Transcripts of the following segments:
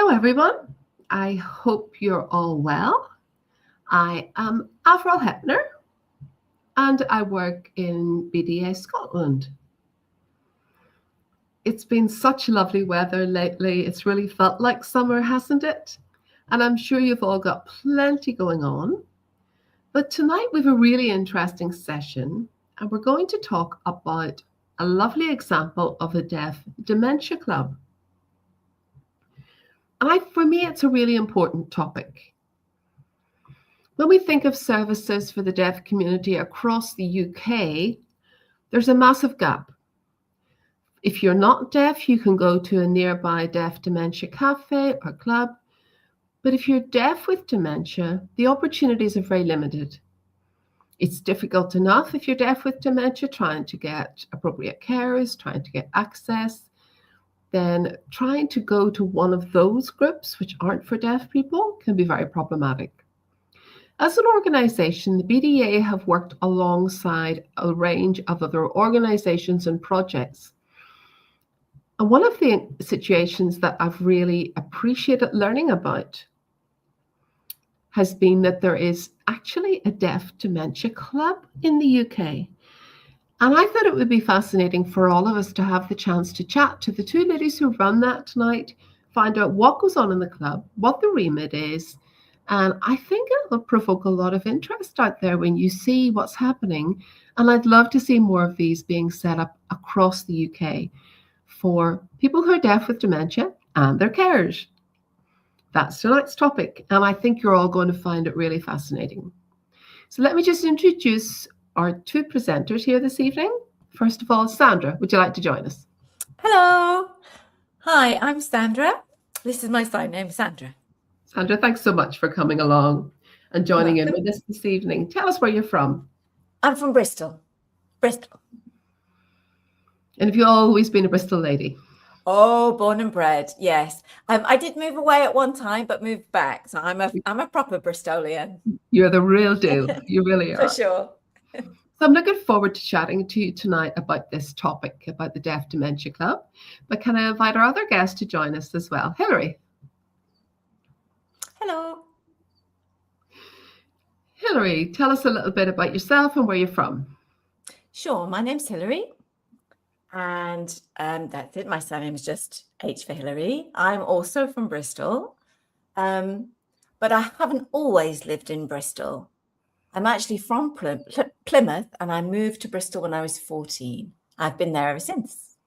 Hello, everyone. I hope you're all well. I am Avril and I work in BDA Scotland. It's been such lovely weather lately. It's really felt like summer, hasn't it? And I'm sure you've all got plenty going on. But tonight we have a really interesting session, and we're going to talk about a lovely example of a deaf dementia club. And for me, it's a really important topic. When we think of services for the deaf community across the UK, there's a massive gap. If you're not deaf, you can go to a nearby deaf dementia cafe or club. But if you're deaf with dementia, the opportunities are very limited. It's difficult enough if you're deaf with dementia, trying to get appropriate carers, trying to get access. Then trying to go to one of those groups, which aren't for deaf people, can be very problematic. As an organisation, the BDA have worked alongside a range of other organisations and projects. And one of the situations that I've really appreciated learning about has been that there is actually a deaf dementia club in the UK. And I thought it would be fascinating for all of us to have the chance to chat to the two ladies who run that tonight, find out what goes on in the club, what the remit is. And I think it will provoke a lot of interest out there when you see what's happening. And I'd love to see more of these being set up across the UK for people who are deaf with dementia and their carers. That's tonight's topic. And I think you're all going to find it really fascinating. So let me just introduce our two presenters here this evening. First of all, Sandra, would you like to join us? Hello. Hi, I'm Sandra. This is my sign name, Sandra. Sandra, thanks so much for coming along and joining in with us this evening. Tell us where you're from. I'm from Bristol. Bristol. And have you always been a Bristol lady? Oh, born and bred, yes. I did move away at one time, but moved back. So I'm a proper Bristolian. You're the real deal. You really are. For sure. So I'm looking forward to chatting to you tonight about this topic, about the Deaf Dementia Club. But can I invite our other guest to join us as well? Hilary. Hello. Hilary, tell us a little bit about yourself and where you're from. Sure. My name's Hilary. And that's it. My surname is just H for Hilary. I'm also from Bristol. But I haven't always lived in Bristol. I'm actually from Plymouth, and I moved to Bristol when I was 14. I've been there ever since.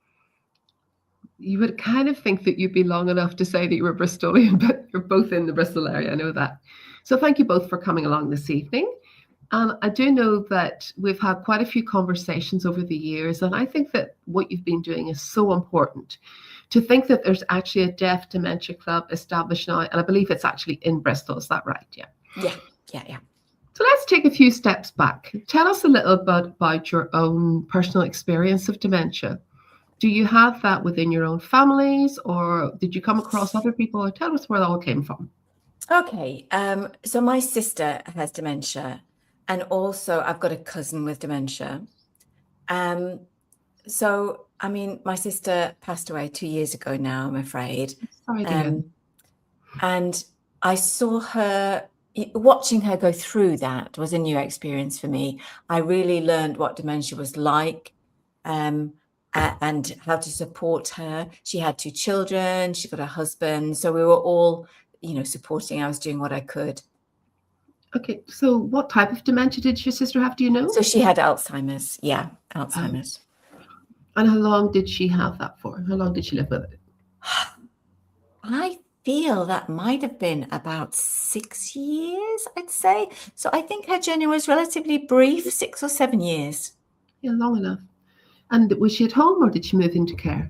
You would kind of think that you'd be long enough to say that you were Bristolian, but you're both in the Bristol area. I know that. So thank you both for coming along this evening. And I do know that we've had quite a few conversations over the years, and I think that what you've been doing is so important. To think that there's actually a deaf dementia club established now, and I believe it's actually in Bristol. Is that right? Yeah. Yeah. So let's take a few steps back. Tell us a little bit about your own personal experience of dementia. Do you have that within your own families, or did you come across other people? Or tell us where it all came from. Okay. So my sister has dementia, and also I've got a cousin with dementia. So, I mean, my sister passed away 2 years ago now, I'm afraid. Sorry to hear. And I saw her. Watching her go through that was a new experience for me. I really learned what dementia was like and how to support her. She had 2 children, she got a husband. So we were all, supporting. I was doing what I could. Okay, so what type of dementia did your sister have? Do you know? So she had Alzheimer's. Yeah, Alzheimer's. And how long did she have that for? How long did she live with it? I feel that might have been about 6 years, I'd say. So I think her journey was relatively brief, 6 or 7 years. Yeah, long enough. And was she at home or did she move into care?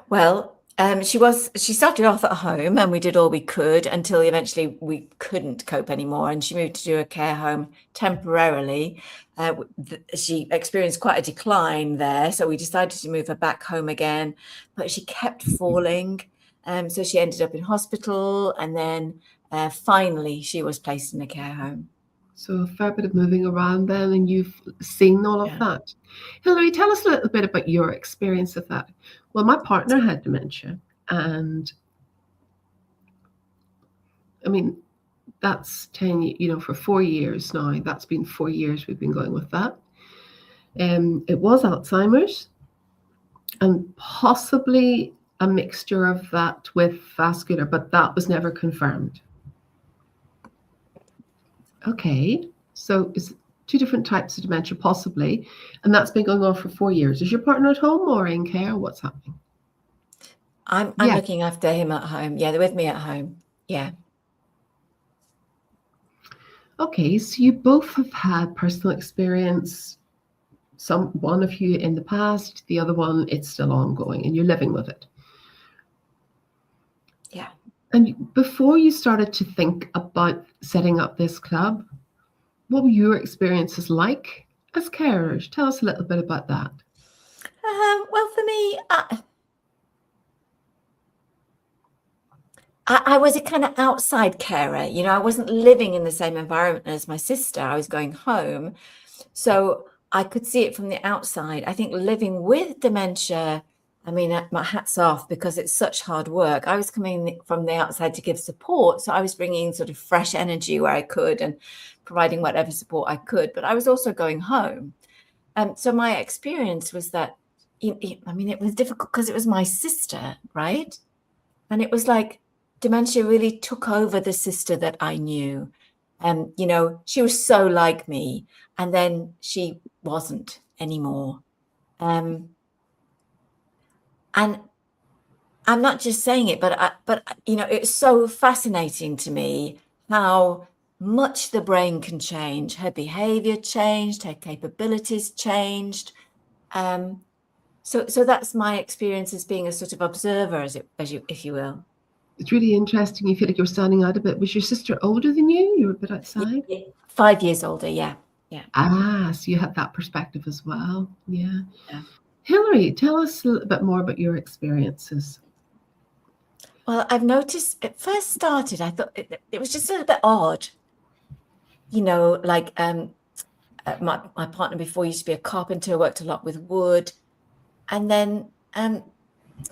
Well, she started off at home, and we did all we could until eventually we couldn't cope anymore, and she moved to a care home temporarily. She experienced quite a decline there, so we decided to move her back home again, but she kept falling. So she ended up in hospital, and then finally she was placed in a care home. So a fair bit of moving around then, and you've seen all of that. Hilary, tell us a little bit about your experience of that. Well, my partner had dementia, and I mean, that's 10, for 4 years now. That's been 4 years we've been going with that. It was Alzheimer's, and possibly a mixture of that with vascular, but that was never confirmed. Okay, so it's 2 different types of dementia, possibly, and that's been going on for 4 years. Is your partner at home or in care? What's happening? I'm Yeah. looking after him at home. Yeah, they're with me at home. Yeah. Okay, so you both have had personal experience, one of you in the past, the other one, it's still ongoing, and you're living with it. Yeah. And before you started to think about setting up this club, what were your experiences like as carers? Tell us a little bit about that. Well, for me, I was a kind of outside carer. I wasn't living in the same environment as my sister. I was going home. So I could see it from the outside. I think living with dementia, I mean, my hat's off, because it's such hard work. I was coming from the outside to give support. So I was bringing sort of fresh energy where I could and providing whatever support I could. But I was also going home. So my experience was that, I mean, it was difficult because it was my sister, right? And it was like dementia really took over the sister that I knew. And, she was so like me, and then she wasn't anymore. And I'm not just saying it, but it's so fascinating to me how much the brain can change. Her behavior changed, her capabilities changed. So that's my experience as being a sort of observer, if you will. It's really interesting. You feel like you're standing out a bit. Was your sister older than you? You were a bit outside? 5 years older, yeah. So you had that perspective as well. Yeah. Hilary, tell us a little bit more about your experiences. Well, I've noticed it first started, I thought it was just a little bit odd. Like my partner before used to be a carpenter, worked a lot with wood. And then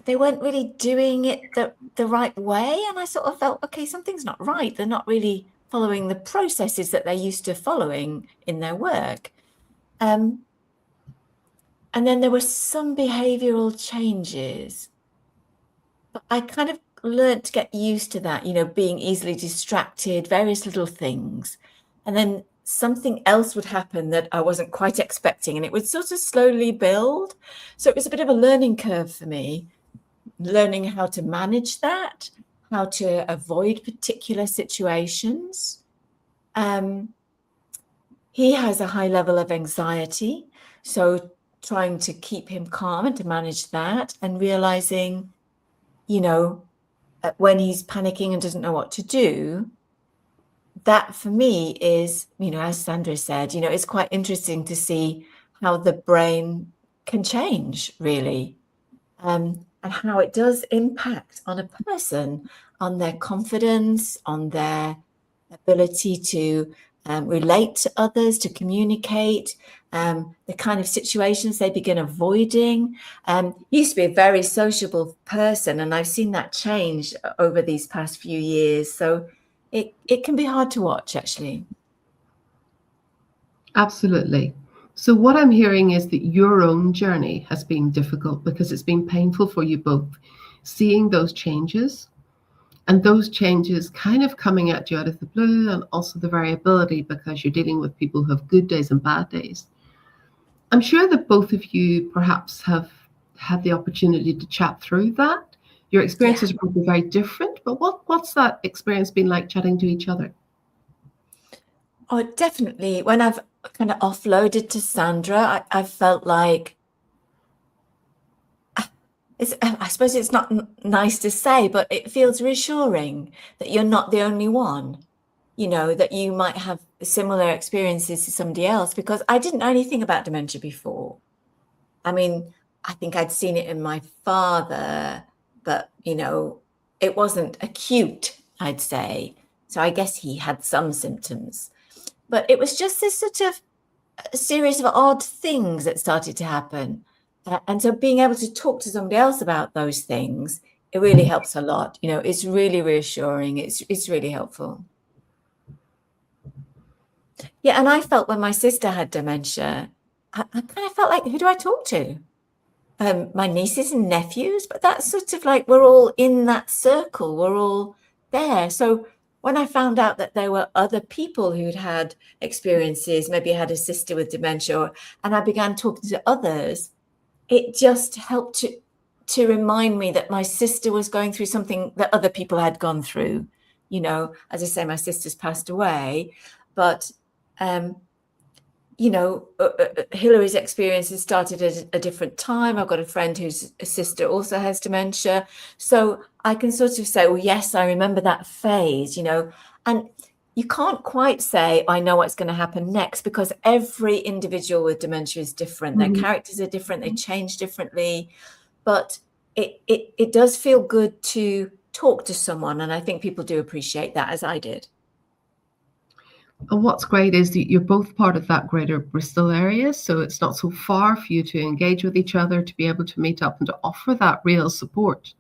they weren't really doing it the right way. And I sort of felt, okay, something's not right. They're not really following the processes that they're used to following in their work. And then there were some behavioral changes. But I kind of learned to get used to that, being easily distracted, various little things. And then something else would happen that I wasn't quite expecting, and it would sort of slowly build. So it was a bit of a learning curve for me, learning how to manage that, how to avoid particular situations. He has a high level of anxiety, so trying to keep him calm and to manage that, and realizing, when he's panicking and doesn't know what to do, that for me is, as Sandra said, it's quite interesting to see how the brain can change, really, and how it does impact on a person, on their confidence, on their ability to relate to others, to communicate, the kind of situations they begin avoiding. Used to be a very sociable person, and I've seen that change over these past few years. So it can be hard to watch, actually. Absolutely. So what I'm hearing is that your own journey has been difficult because it's been painful for you both, seeing those changes, and those changes kind of coming at you out of the blue, and also the variability because you're dealing with people who have good days and bad days. I'm sure that both of you perhaps have had the opportunity to chat through that. Your experiences are probably very different, but what's that experience been like chatting to each other? Oh, definitely. When I've kind of offloaded to Sandra, I felt like, I suppose it's not nice to say, but it feels reassuring that you're not the only one, that you might have similar experiences to somebody else, because I didn't know anything about dementia before. I mean, I think I'd seen it in my father, but, it wasn't acute, I'd say. So I guess he had some symptoms. But it was just this sort of a series of odd things that started to happen. And so being able to talk to somebody else about those things it really helps a lot. You know, it's really reassuring. It's really helpful. Yeah, and I felt when my sister had dementia, I kind of felt like, who do I talk to? My nieces and nephews, but that's sort of like we're all in that circle. We're all there. So when I found out that there were other people who'd had experiences, maybe had a sister with dementia, and I began talking to others, it just helped to remind me that my sister was going through something that other people had gone through. You know, as I say, my sister's passed away, but you know, Hilary's experiences started at a different time. I've got a friend whose sister also has dementia. So I can sort of say, well, yes, I remember that phase, you know, and you can't quite say, I know what's going to happen next, because every individual with dementia is different. Their characters are different. They change differently, but it does feel good to talk to someone. And I think people do appreciate that, as I did. And what's great is that you're both part of that greater Bristol area, so it's not so far for you to engage with each other, to be able to meet up and to offer that real support.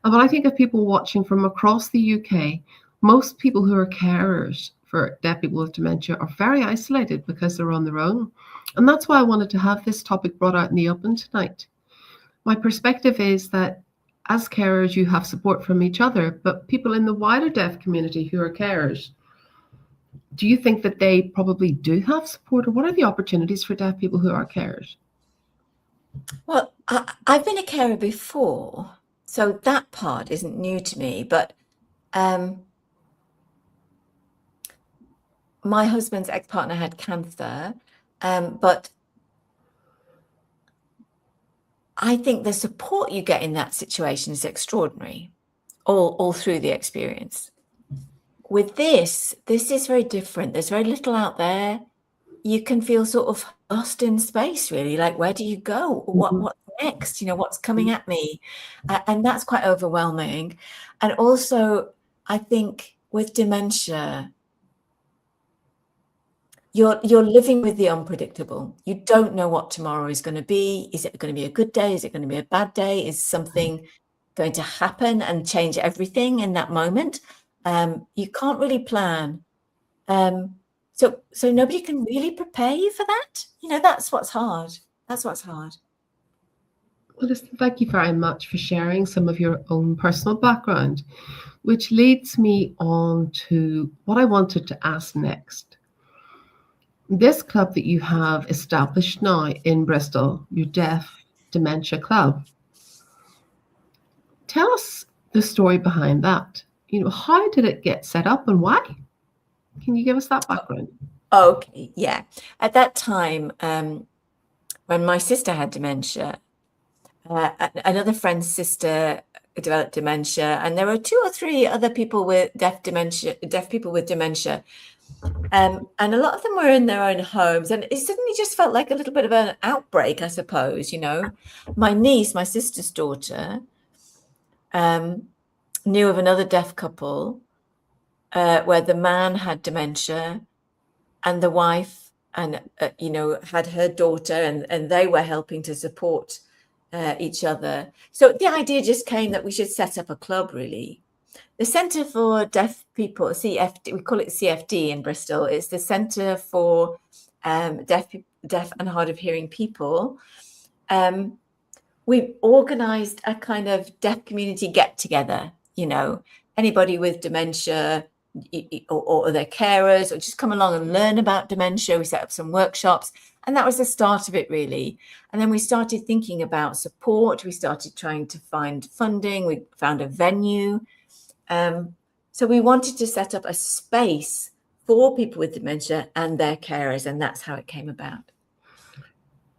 And when I think of people watching from across the UK, most people who are carers for deaf people with dementia are very isolated because they're on their own. And that's why I wanted to have this topic brought out in the open tonight. My perspective is that as carers, you have support from each other, but people in the wider deaf community who are carers, do you think that they probably do have support, or what are the opportunities for deaf people who are carers? Well, I've been a carer before, so that part isn't new to me, but my husband's ex-partner had cancer, but I think the support you get in that situation is extraordinary, all through the experience. With this is very different. There's very little out there. You can feel sort of lost in space, really. Like, where do you go? What's next? You know, what's coming at me? And that's quite overwhelming. And also, I think with dementia, you're living with the unpredictable. You don't know what tomorrow is going to be. Is it going to be a good day? Is it going to be a bad day? Is something going to happen and change everything in that moment? You can't really plan. So nobody can really prepare you for that. You know, that's what's hard. That's what's hard. Well, listen, thank you very much for sharing some of your own personal background, which leads me on to what I wanted to ask next. This club that you have established now in Bristol, your Deaf Dementia Club, tell us the story behind that. You know, how did it get set up and why? Can you give us that background? Okay, yeah. At that time, when my sister had dementia, another friend's sister developed dementia, and there were 2 or 3 other people with deaf people with dementia. And a lot of them were in their own homes, and it suddenly just felt like a little bit of an outbreak, I suppose, you know. My niece, my sister's daughter, knew of another deaf couple where the man had dementia and the wife and you know, had her daughter, and they were helping to support each other. So the idea just came that we should set up a club, really. The Centre for Deaf People, CFD, we call it CFD in Bristol. It's the Centre for Deaf and Hard of Hearing People. We've organised a kind of deaf community get-together, you know, anybody with dementia or their carers, or just come along and learn about dementia. We set up some workshops, and that was the start of it, really. And then we started thinking about support. We started trying to find funding. We found a venue. So we wanted to set up a space for people with dementia and their carers, and that's how it came about.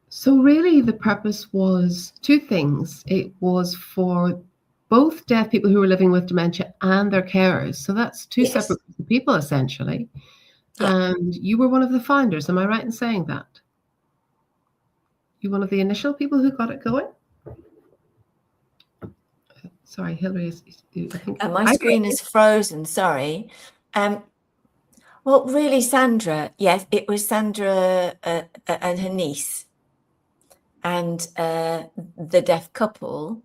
So really the purpose was 2 things. It was for both deaf people who were living with dementia and their carers. So that's 2 Yes. separate people, essentially. Yeah. And you were one of the founders. Am I right in saying that? You one of the initial people who got it going? Sorry, Hilary, I think my screen is frozen. Sorry. Well, really, Sandra. Yes, it was Sandra and her niece, and the deaf couple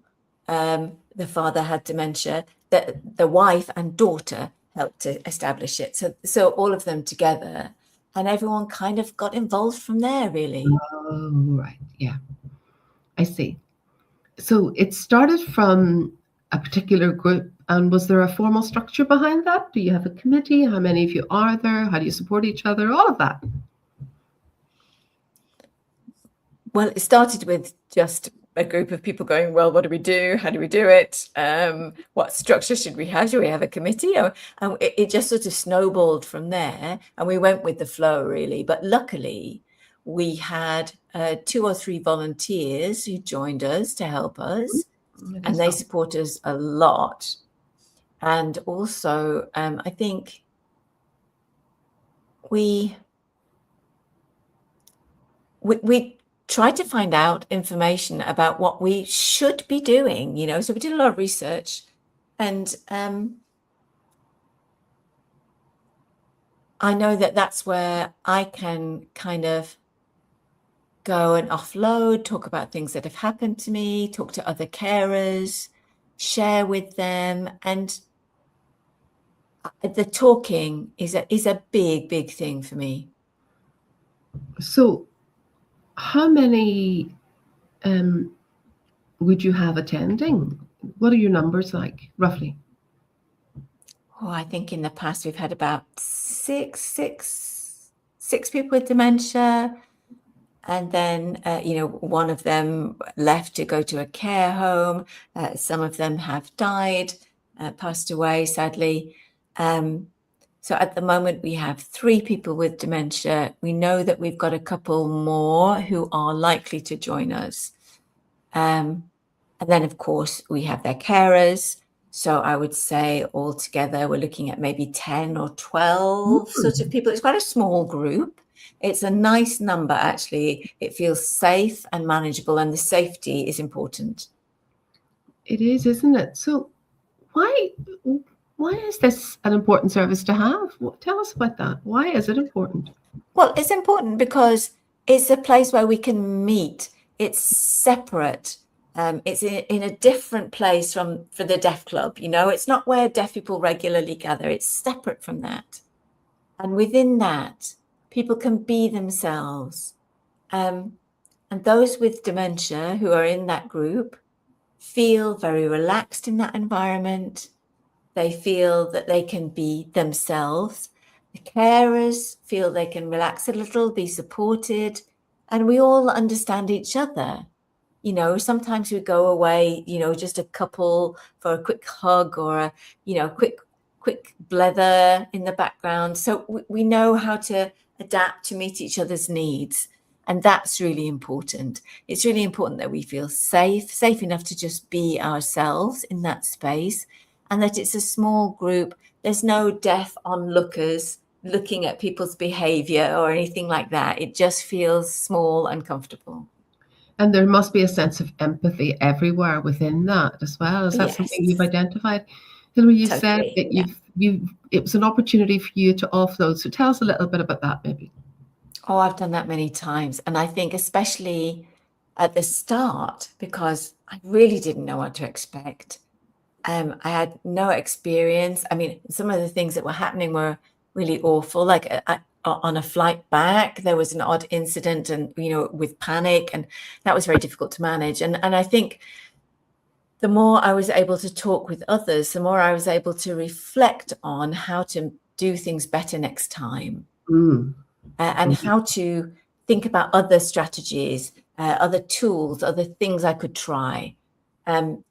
the father had dementia, the wife and daughter helped to establish it. So all of them together, and everyone kind of got involved from there, really. Oh, right. Yeah, I see. So it started from a particular group, and was there a formal structure behind that? Do you have a committee? How many of you are there? How do you support each other? All of that. Well, it started with just a group of people going, well, what do we do? How do we do it? What structure should we have? Do we have a committee? And it just sort of snowballed from there, and we went with the flow, really. But luckily, we had 2 or 3 volunteers who joined us to help us, and they support us a lot. And also, I think we tried to find out information about what we should be doing, so we did a lot of research, and I know that that's where I can kind of go and offload, talk about things that have happened to me, talk to other carers, share with them, and the talking is a big thing for me. So how many would you have attending? What are your numbers like, roughly? Oh, I think in the past we've had about six people with dementia, and then one of them left to go to a care home. Some of them have died, passed away, sadly. So at the moment we have 3 people with dementia. We know that we've got a couple more who are likely to join us. And then, of course, we have their carers. So I would say altogether we're looking at maybe 10 or 12 sort of people. It's quite a small group. It's a nice number, actually. It feels safe and manageable, and the safety is important. It is, isn't it? So why is this an important service to have? Tell us about that. Why is it important? Well, it's important because it's a place where we can meet. It's separate. It's in a different place for the deaf club. It's not where deaf people regularly gather. It's separate from that. And within that, people can be themselves. And those with dementia who are in that group feel very relaxed in that environment. They feel that they can be themselves. The carers feel they can relax a little, be supported, and we all understand each other. Sometimes we go away, just a couple for a quick hug or a, quick blether in the background. So we know how to adapt to meet each other's needs. And that's really important. It's really important that we feel safe enough to just be ourselves in that space, and that it's a small group. There's no deaf onlookers looking at people's behavior or anything like that. It just feels small and comfortable. And there must be a sense of empathy everywhere within that as well. Is that something you've identified? Hilary, you said that it was an opportunity for you to offload. So tell us a little bit about that, maybe. Oh, I've done that many times. And I think especially at the start, because I really didn't know what to expect. I had no experience. I mean, some of the things that were happening were really awful. Like on a flight back, there was an odd incident, and with panic, and that was very difficult to manage. And I think the more I was able to talk with others, the more I was able to reflect on how to do things better next time, and how to think about other strategies, other tools, other things I could try, and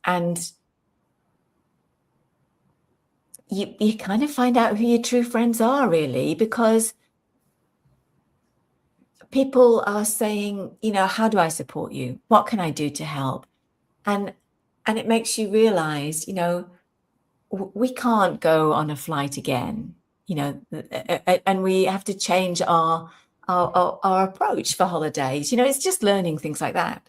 you kind of find out who your true friends are, really, because people are saying, how do I support you? What can I do to help? And it makes you realize, we can't go on a flight again, and we have to change our approach for holidays. It's just learning things like that.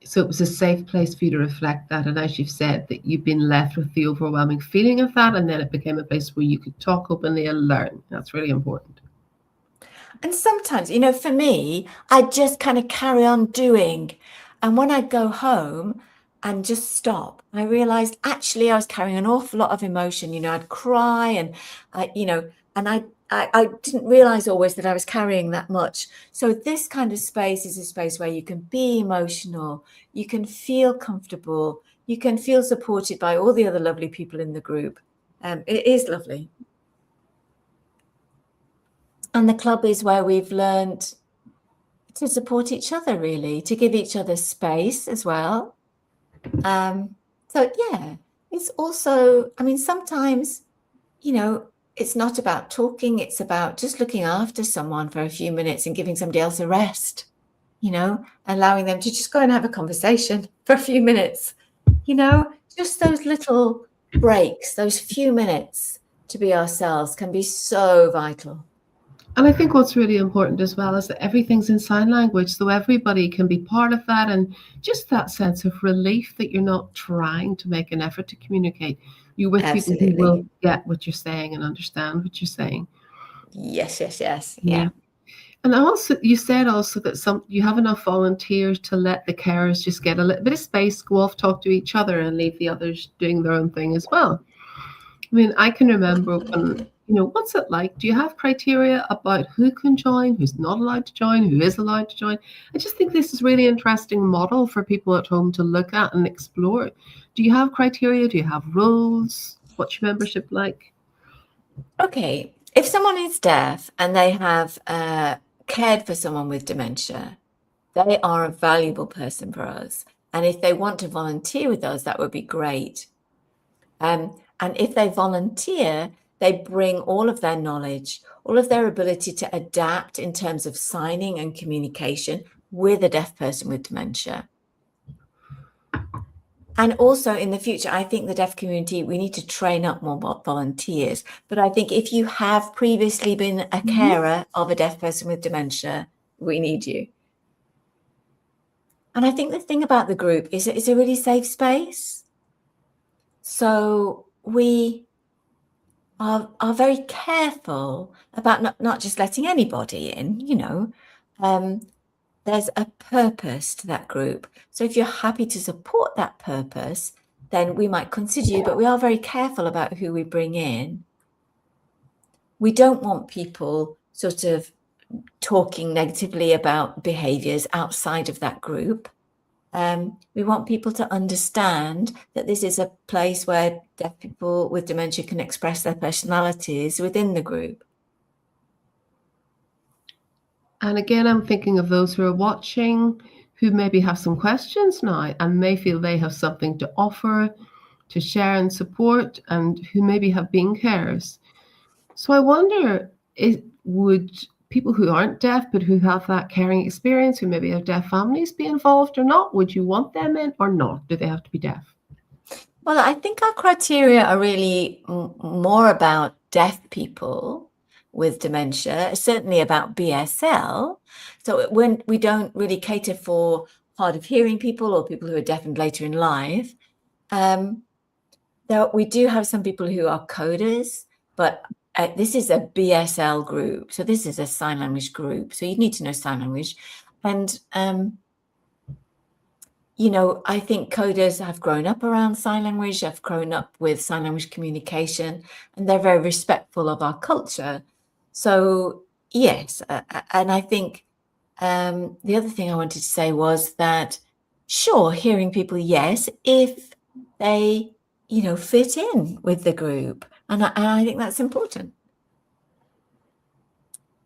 So it was a safe place for you to reflect that. And as you've said, that you've been left with the overwhelming feeling of that, and then it became a place where you could talk openly and learn. That's really important. And sometimes, for me, I just kind of carry on doing. And when I go home, and just stop. I realized actually I was carrying an awful lot of emotion. I'd cry and I didn't realize always that I was carrying that much. So this kind of space is a space where you can be emotional, you can feel comfortable, you can feel supported by all the other lovely people in the group. It is lovely. And the club is where we've learned to support each other, really, to give each other space as well. So yeah, it's also, sometimes, it's not about talking, it's about just looking after someone for a few minutes and giving somebody else a rest, allowing them to just go and have a conversation for a few minutes, just those little breaks, those few minutes to be ourselves can be so vital. And I think what's really important as well is that everything's in sign language, so everybody can be part of that, and just that sense of relief that you're not trying to make an effort to communicate. You're with people who Absolutely. will get what you're saying and understand what you're saying. Yes. Yeah. And also, you said also that you have enough volunteers to let the carers just get a little bit of space, go off, talk to each other, and leave the others doing their own thing as well. I mean, I can remember when, what's it like? Do you have criteria about who can join, who's not allowed to join, who is allowed to join? I just think this is really interesting model for people at home to look at and explore. Do you have criteria? Do you have rules? What's your membership like? Okay, if someone is deaf and they have cared for someone with dementia, they are a valuable person for us. And if they want to volunteer with us, that would be great. And if they volunteer, they bring all of their knowledge, all of their ability to adapt in terms of signing and communication with a deaf person with dementia. And also in the future, I think the deaf community, we need to train up more volunteers. But I think if you have previously been a carer of a deaf person with dementia, we need you. And I think the thing about the group is it's a really safe space. So we are very careful about not just letting anybody in, there's a purpose to that group. So if you're happy to support that purpose, then we might consider you, but we are very careful about who we bring in. We don't want people sort of talking negatively about behaviors outside of that group. We want people to understand that this is a place where deaf people with dementia can express their personalities within the group. And again, I'm thinking of those who are watching who maybe have some questions now and may feel they have something to offer, to share and support, and who maybe have been carers. So I wonder, would people who aren't deaf but who have that caring experience, who maybe have deaf families, be involved or not? Would you want them in or not? Do they have to be deaf? Well, I think our criteria are really more about deaf people with dementia, certainly about BSL. So when we don't really cater for hard of hearing people or people who are deafened later in life. We do have some people who are coders, but this is a BSL group. So this is a sign language group. So you need to know sign language. And, I think coders have grown up around sign language, have grown up with sign language communication, and they're very respectful of our culture. So yes, and I think the other thing I wanted to say was that, sure, hearing people, yes, if they, fit in with the group. And I think that's important.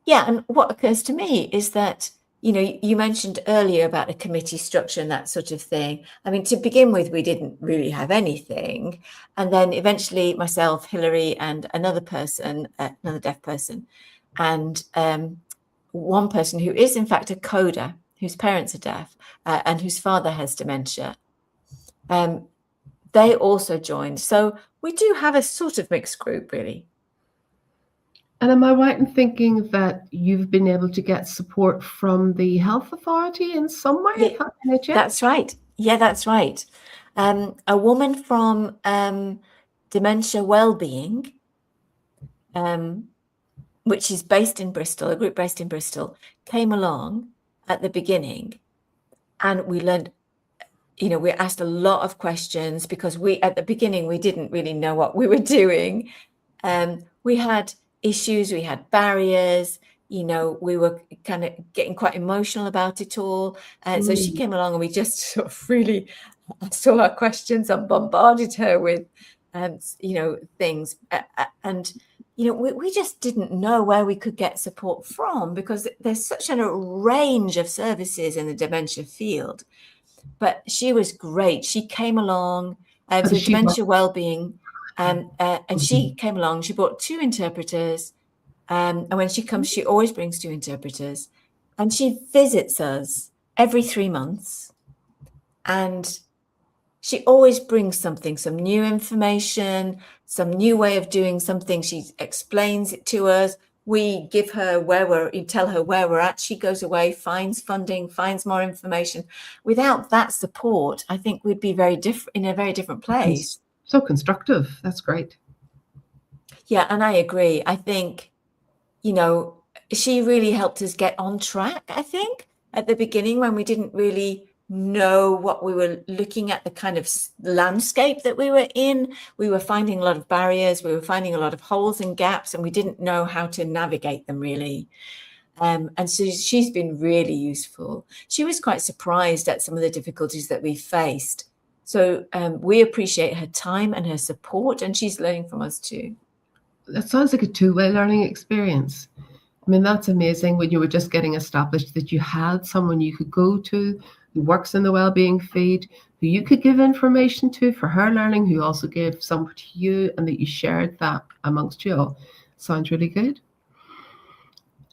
Yeah, and what occurs to me is that, you mentioned earlier about a committee structure and that sort of thing. I mean, to begin with, we didn't really have anything. And then eventually myself, Hilary, and another person, another deaf person, and one person who is in fact a coder, whose parents are deaf, and whose father has dementia. They also joined. So we do have a sort of mixed group, really. And am I right in thinking that you've been able to get support from the health authority in some way? Yeah, that's right. Yeah, that's right. A woman from Dementia Wellbeing, which is based in Bristol, a group based in Bristol, came along at the beginning, and we learned we asked a lot of questions because at the beginning, we didn't really know what we were doing. We had issues, we had barriers, we were kind of getting quite emotional about it all. So she came along and we just sort of really asked all our questions and bombarded her with, things. And we just didn't know where we could get support from because there's such a range of services in the dementia field. But she was great. She came along, so dementia wellbeing, and she came along. She brought 2 interpreters, and when she comes, she always brings 2 interpreters, and she visits us every 3 months, and she always brings something, some new information, some new way of doing something. She explains it to us. We give her tell her where we're at. She goes away, finds funding, finds more information. Without that support, I think we'd be in a very different place. So constructive. That's great. Yeah, and I agree. I think, she really helped us get on track, I think, at the beginning when we didn't really know what we were looking at, the kind of landscape that we were in. We were finding a lot of barriers, we were finding a lot of holes and gaps, and we didn't know how to navigate them really. And so she's been really useful. She was quite surprised at some of the difficulties that we faced. So we appreciate her time and her support, and she's learning from us too. That sounds like a two-way learning experience. I mean, that's amazing when you were just getting established that you had someone you could go to who works in the wellbeing feed, who you could give information to for her learning, who also gave some to you, and that you shared that amongst you all. Sounds really good.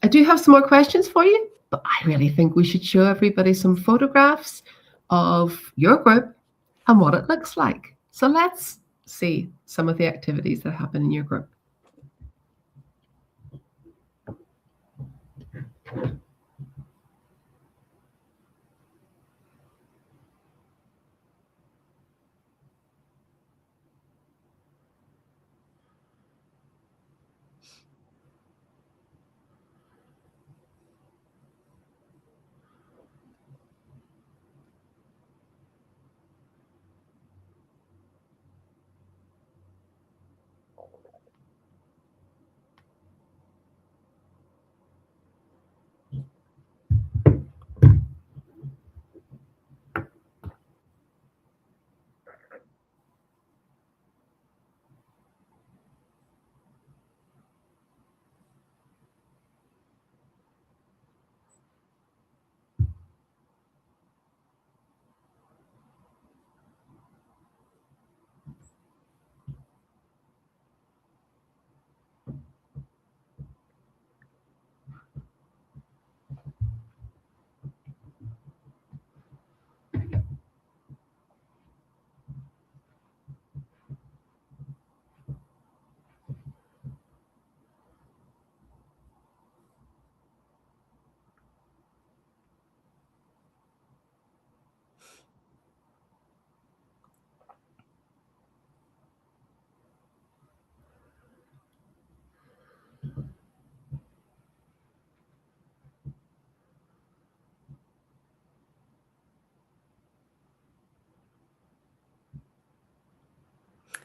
I do have some more questions for you, but I really think we should show everybody some photographs of your group and what it looks like. So let's see some of the activities that happen in your group.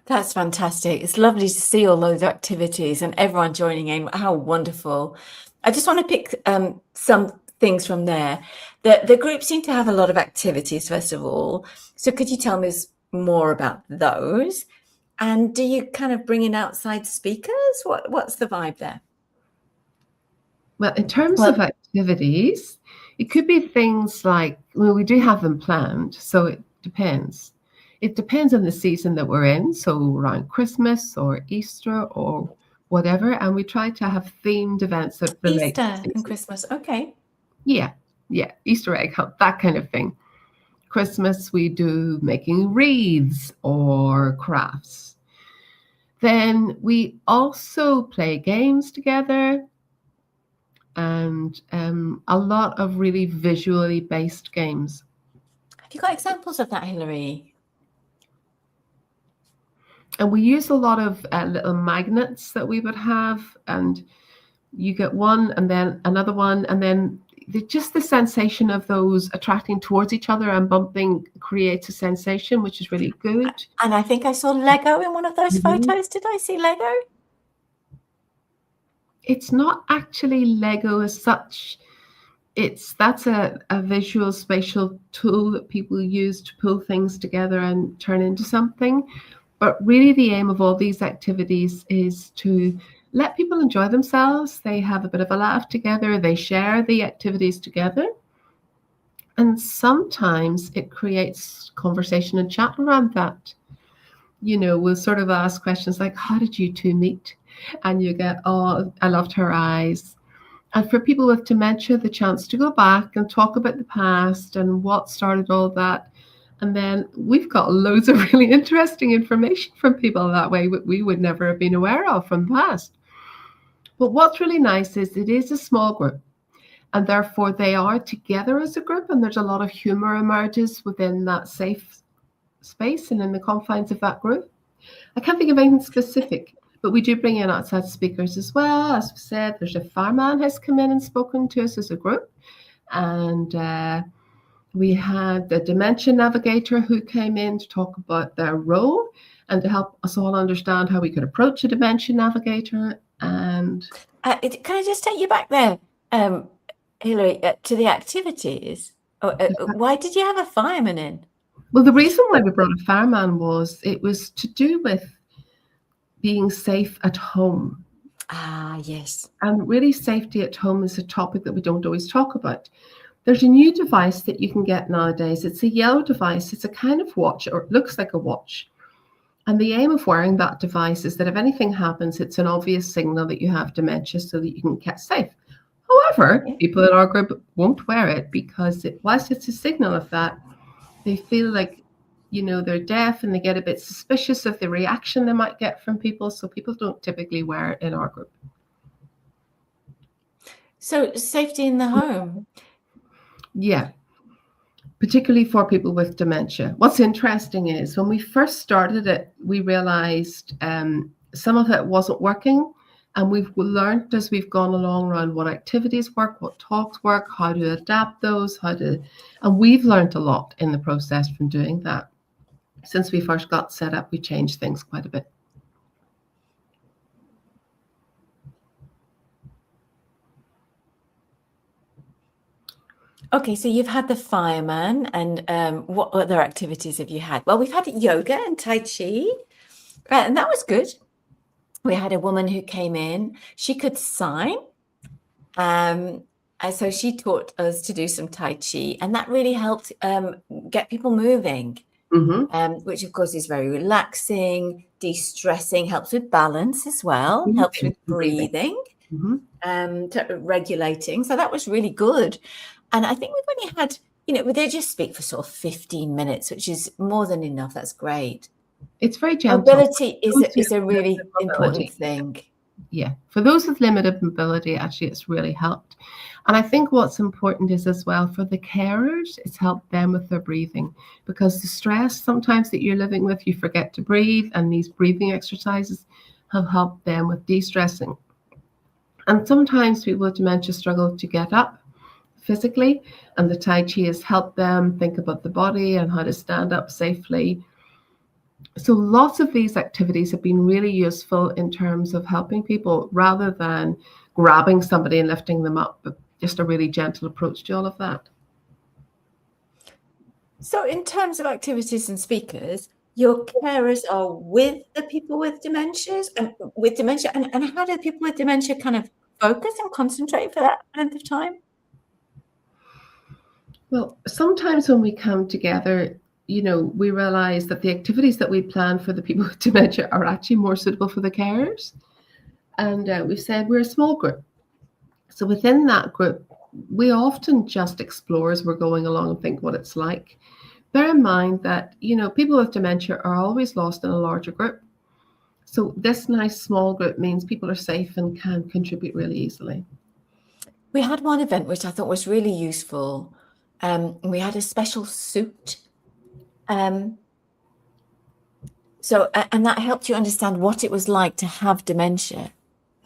That's fantastic. It's lovely to see all those activities and everyone joining in. How wonderful. I just want to pick some things from there. The group seemed to have a lot of activities, first of all. So could you tell me more about those? And do you kind of bring in outside speakers? What's the vibe there? Well, in terms of activities, it could be things like, well, we do have them planned, so it depends. It depends on the season that we're in, so around Christmas or Easter or whatever, and we try to have themed events that relate to Easter and Christmas. Okay. Yeah, Easter egg hunt, that kind of thing. Christmas, we do making wreaths or crafts. Then we also play games together, and a lot of really visually based games. Have you got examples of that, Hilary? And we use a lot of little magnets that we would have, and you get one and then another one, and then just the sensation of those attracting towards each other and bumping creates a sensation, which is really good. And I think I saw Lego in one of those photos. Did I see Lego? It's not actually Lego as such. That's a visual spatial tool that people use to pull things together and turn into something. But really the aim of all these activities is to let people enjoy themselves. They have a bit of a laugh together. They share the activities together. And sometimes it creates conversation and chat around that. We'll sort of ask questions like, how did you two meet? And you get, oh, I loved her eyes. And for people with dementia, the chance to go back and talk about the past and what started all that. And then we've got loads of really interesting information from people that way we would never have been aware of from the past. But what's really nice is it is a small group, and therefore they are together as a group, and there's a lot of humor emerges within that safe space and in the confines of that group. I can't think of anything specific, but we do bring in outside speakers as well. As we said, there's a fireman has come in and spoken to us as a group, and we had the dementia navigator who came in to talk about their role and to help us all understand how we could approach a dementia navigator. And can I just take you back there, Hilary, to the activities? Why did you have a fireman in? Well, the reason why we brought a fireman was it was to do with being safe at home. Ah, yes. And really, safety at home is a topic that we don't always talk about. There's a new device that you can get nowadays. It's a yellow device. It's a kind of watch, or it looks like a watch. And the aim of wearing that device is that if anything happens, it's an obvious signal that you have dementia so that you can get safe. However, people in our group won't wear it because whilst it's a signal of that, they feel like, they're deaf and they get a bit suspicious of the reaction they might get from people. So people don't typically wear it in our group. So safety in the home. Yeah, particularly for people with dementia. What's interesting is when we first started it, we realized some of it wasn't working. And we've learned as we've gone along around what activities work, what talks work, how to adapt those, and we've learned a lot in the process from doing that. Since we first got set up, we changed things quite a bit. Okay, so you've had the fireman, and what other activities have you had? Well, we've had yoga and Tai Chi, and that was good. We had a woman who came in. She could sign, and so she taught us to do some Tai Chi, and that really helped get people moving, which of course is very relaxing, de-stressing, helps with balance as well, helps with breathing, regulating. So that was really good. And I think we've only had, they just speak for sort of 15 minutes, which is more than enough. That's great. It's very gentle. Mobility is a really important thing. Yeah. For those with limited mobility, actually, it's really helped. And I think what's important is as well for the carers, it's helped them with their breathing, because the stress sometimes that you're living with, you forget to breathe, and these breathing exercises have helped them with de-stressing. And sometimes people with dementia struggle to get up physically, and the Tai Chi has helped them think about the body and how to stand up safely. So lots of these activities have been really useful in terms of helping people rather than grabbing somebody and lifting them up, but just a really gentle approach to all of that. So in terms of activities and speakers, your carers are with the people with dementia, and how do people with dementia kind of focus and concentrate for that length of time? Well, sometimes when we come together, we realize that the activities that we plan for the people with dementia are actually more suitable for the carers. And we've said we're a small group. So within that group, we often just explore as we're going along and think what it's like. Bear in mind that, people with dementia are always lost in a larger group. So this nice small group means people are safe and can contribute really easily. We had one event which I thought was really useful. We had a special suit. So that helped you understand what it was like to have dementia.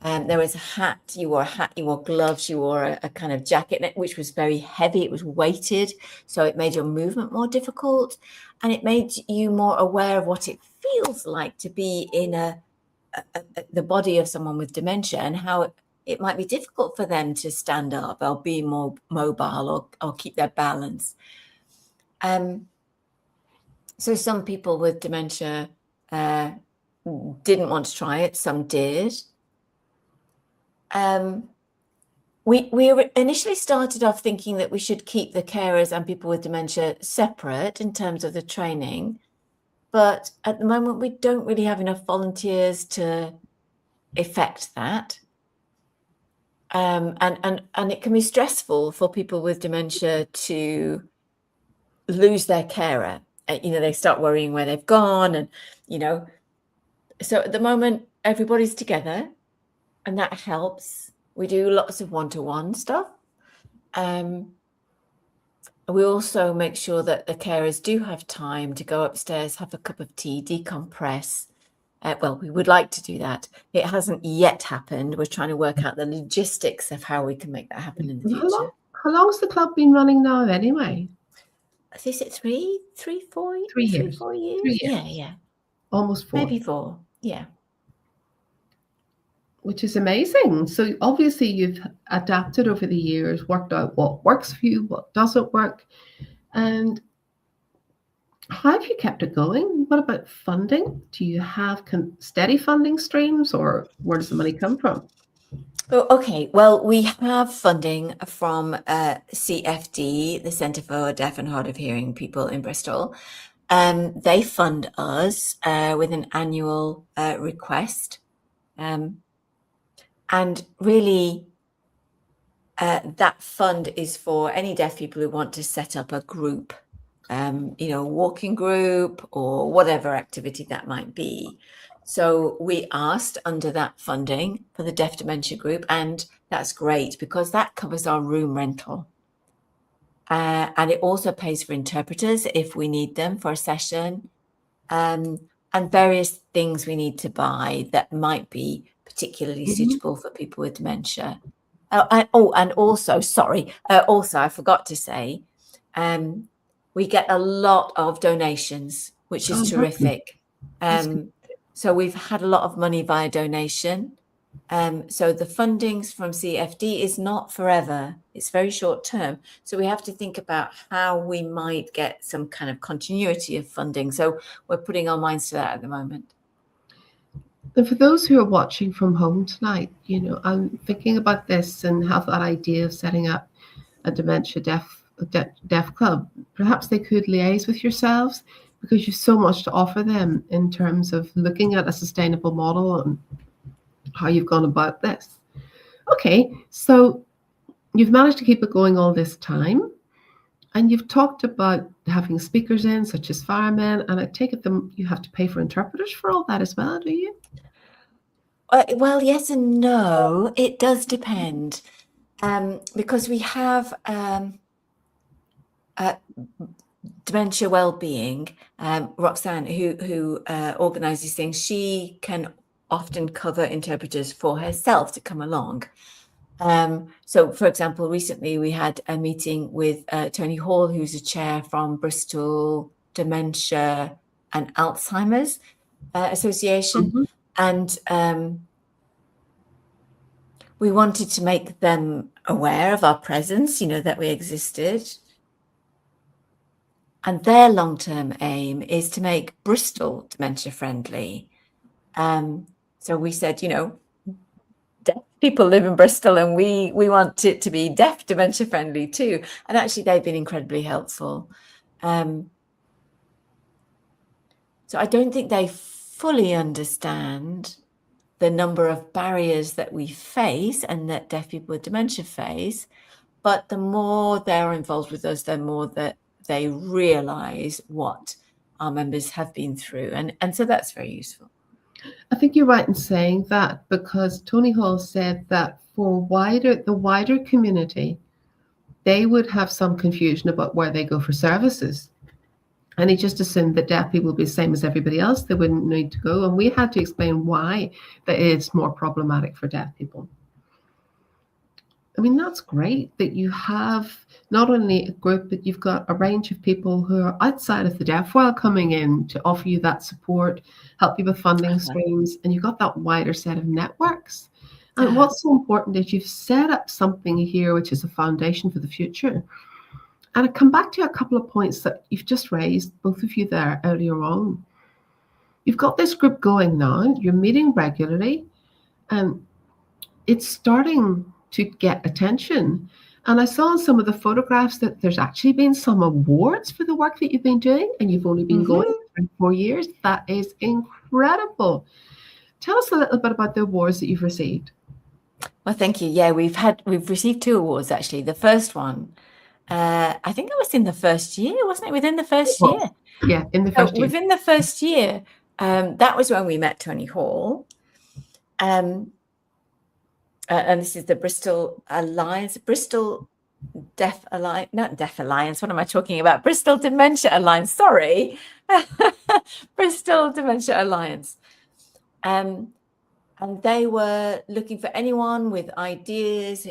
There was a hat, you wore gloves, you wore a kind of jacket, which was very heavy. It was weighted, so it made your movement more difficult, and it made you more aware of what it feels like to be in the body of someone with dementia, and how it might be difficult for them to stand up or be more mobile or keep their balance. So some people with dementia didn't want to try it, some did. We initially started off thinking that we should keep the carers and people with dementia separate in terms of the training, but at the moment we don't really have enough volunteers to effect that. And it can be stressful for people with dementia to lose their carer. They start worrying where they've gone, and so at the moment everybody's together, and that helps. We do lots of one-to-one stuff. We also make sure that the carers do have time to go upstairs, have a cup of tea, decompress. Well, we would like to do that. It hasn't yet happened. We're trying to work out the logistics of how we can make that happen in the future. How long's the club been running now anyway? Is it 3, 4 years? 3 years. 4 years? 3 years. Yeah. Almost 4. Maybe 4, yeah. Which is amazing. So obviously you've adapted over the years, worked out what works for you, what doesn't work. And how have you kept it going? What about funding? Do you have steady funding streams, or where does the money come from? Oh, okay, well, we have funding from CFD, the Centre for Deaf and Hard of Hearing People in Bristol. They fund us with an annual request. And really, that fund is for any deaf people who want to set up a group, a walking group or whatever activity that might be. So we asked under that funding for the Deaf Dementia Group, and that's great because that covers our room rental. And it also pays for interpreters if we need them for a session, and various things we need to buy that might be particularly suitable for people with dementia. And also, I forgot to say, we get a lot of donations, which is terrific. So we've had a lot of money via donation. So the fundings from CFD is not forever. It's very short term. So we have to think about how we might get some kind of continuity of funding. So we're putting our minds to that at the moment. And for those who are watching from home tonight, I'm thinking about this and have that idea of setting up a dementia deaf club. Perhaps they could liaise with yourselves, because you've so much to offer them in terms of looking at a sustainable model and how you've gone about this. Okay, so you've managed to keep it going all this time, and you've talked about having speakers in, such as firemen, and I take it you have to pay for interpreters for all that as well, do you? Well, yes and no. It does depend, because we have Dementia Wellbeing, Roxanne, who organises things. She can often cover interpreters for herself to come along. So, for example, recently we had a meeting with Tony Hall, who's a chair from Bristol Dementia and Alzheimer's Association. And we wanted to make them aware of our presence, that we existed. And their long-term aim is to make Bristol dementia friendly. So we said, deaf people live in Bristol, and we want it to be deaf dementia friendly too. And actually, they've been incredibly helpful. So I don't think they fully understand the number of barriers that we face and that deaf people with dementia face. But the more they're involved with us, the more that they realise what our members have been through. And so that's very useful. I think you're right in saying that, because Tony Hall said that for the wider community, they would have some confusion about where they go for services. And he just assumed that deaf people would be the same as everybody else. They wouldn't need to go. And we had to explain why that it's more problematic for deaf people. I mean, that's great that you have not only a group, but you've got a range of people who are outside of the deaf while coming in to offer you that support, help you with funding streams, and you've got that wider set of networks. And what's so important is you've set up something here which is a foundation for the future. And I come back to a couple of points that you've just raised, both of you there earlier on. You've got this group going now, you're meeting regularly, and it's starting to get attention. And I saw in some of the photographs that there's actually been some awards for the work that you've been doing, and you've only been going for 4 years. That is incredible. Tell us a little bit about the awards that you've received. Well, thank you. Yeah, we've received 2 awards actually. The first one, I think it was in the first year, wasn't it? Within the first year. Yeah, in the first year. Within the first year, that was when we met Tony Hall. And this is the Bristol Alliance, Bristol Deaf Alliance, not Deaf Alliance. What am I talking about? Bristol Dementia Alliance. Sorry, Bristol Dementia Alliance. And they were looking for anyone with ideas,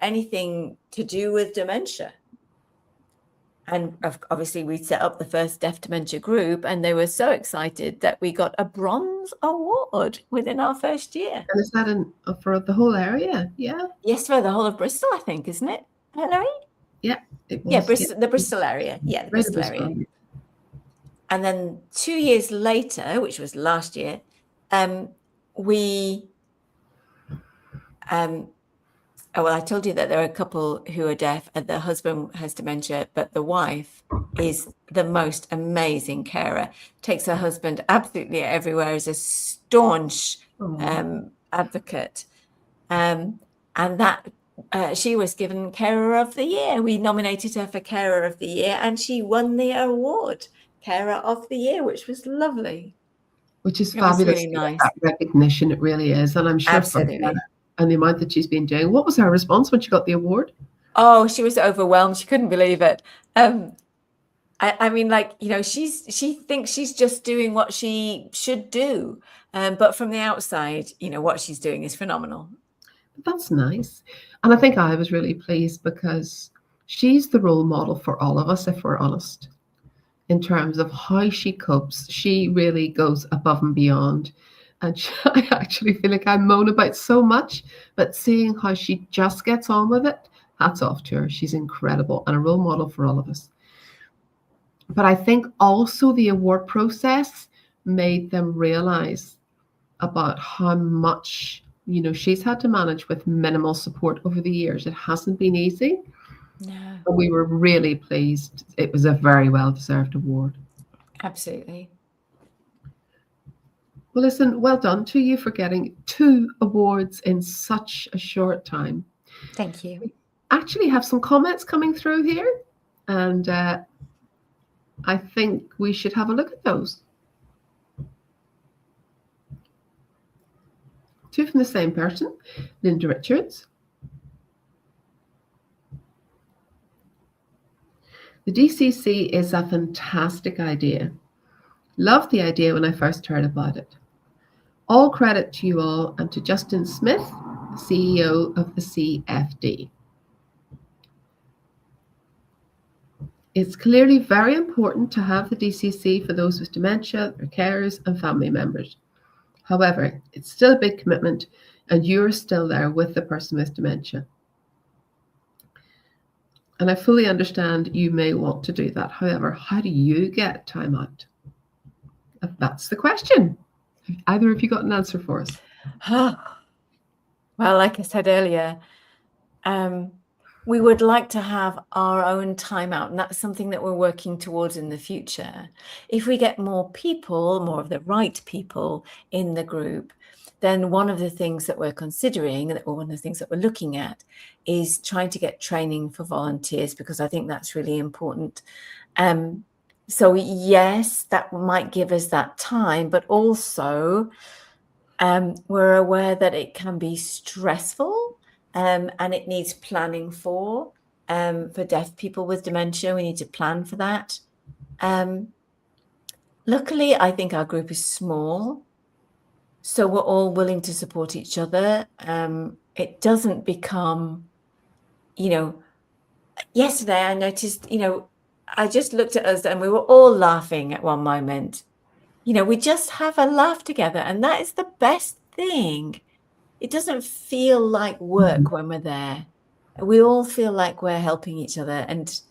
anything to do with dementia. And obviously we set up the first deaf dementia group, and they were so excited that we got a bronze award within our first year. And is that for the whole area? Yeah. Yes, for the whole of Bristol, I think, isn't it, Hilary? Yeah, it was. Yeah, the Bristol area. Yeah, the Bristol area. And then 2 years later, which was last year, I told you that there are a couple who are deaf, and the husband has dementia, but the wife is the most amazing carer. Takes her husband absolutely everywhere, is a staunch advocate. And that she was given Carer of the Year. We nominated her for Carer of the Year, and she won the award, Carer of the Year, which was lovely. Which is fabulous. Really nice. That recognition, it really is. And I'm sure absolutely. And the amount that she's been doing. What was her response when she got the award? Oh, she was overwhelmed. She couldn't believe it. I mean, she thinks she's just doing what she should do. But from the outside, what she's doing is phenomenal. That's nice. And I think I was really pleased because she's the role model for all of us, if we're honest, in terms of how she copes. She really goes above and beyond. And I actually feel like I moan about so much, but seeing how she just gets on with it, hats off to her. She's incredible and a role model for all of us. But I think also the award process made them realize about how much, she's had to manage with minimal support over the years. It hasn't been easy. No. And we were really pleased. It was a very well-deserved award. Absolutely. Well, listen, well done to you for getting 2 awards in such a short time. Thank you. We actually have some comments coming through here, and I think we should have a look at those. 2 from the same person, Linda Richards. The DCC is a fantastic idea. Loved the idea when I first heard about it. All credit to you all and to Justin Smith, CEO of the CFD. It's clearly very important to have the DCC for those with dementia, their carers and family members. However, it's still a big commitment and you're still there with the person with dementia. And I fully understand you may want to do that. However, how do you get time out? That's the question. Either of you got an answer for us? Well, like I said earlier, we would like to have our own time out, and that's something that we're working towards in the future. If we get more people, more of the right people in the group, then one of the things that we're considering, or one of the things that we're looking at, is trying to get training for volunteers, because I think that's really important. So yes, that might give us that time, but also we're aware that it can be stressful and it needs planning for deaf people with dementia. We need to plan for that. Luckily, I think our group is small, so we're all willing to support each other. It doesn't become, yesterday I noticed, I just looked at us and we were all laughing at one moment. We just have a laugh together, and that is the best thing. It doesn't feel like work when we're there. We all feel like we're helping each other, and